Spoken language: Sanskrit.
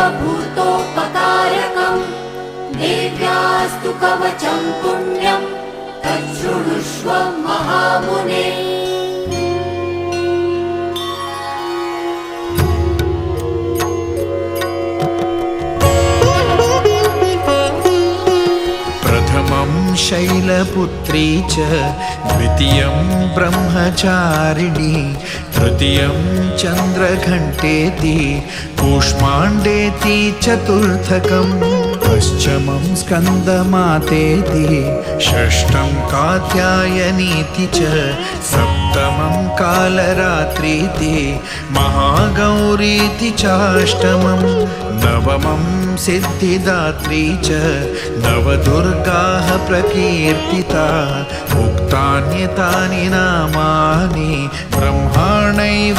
सर्वभूतोपकारकम् देव्यास्तु कवचं पुण्यं तच्छृणुष्व महामुने। प्रथमं शैलपुत्री च द्वितीयं ब्रह्मचारिणी तृतीयं चन्द्रघण्टेति कूष्माण्डेति चतुर्थकम् पञ्चमं स्कन्दमातेति षष्ठं कात्यायनीति च सप्तमं कालरात्रीति महागौरीति चाष्टमं नवमं सिद्धिदात्री च नवदुर्गाः प्रकीर्तिता उक्तान्येतानि नामानि ब्रह्माणैव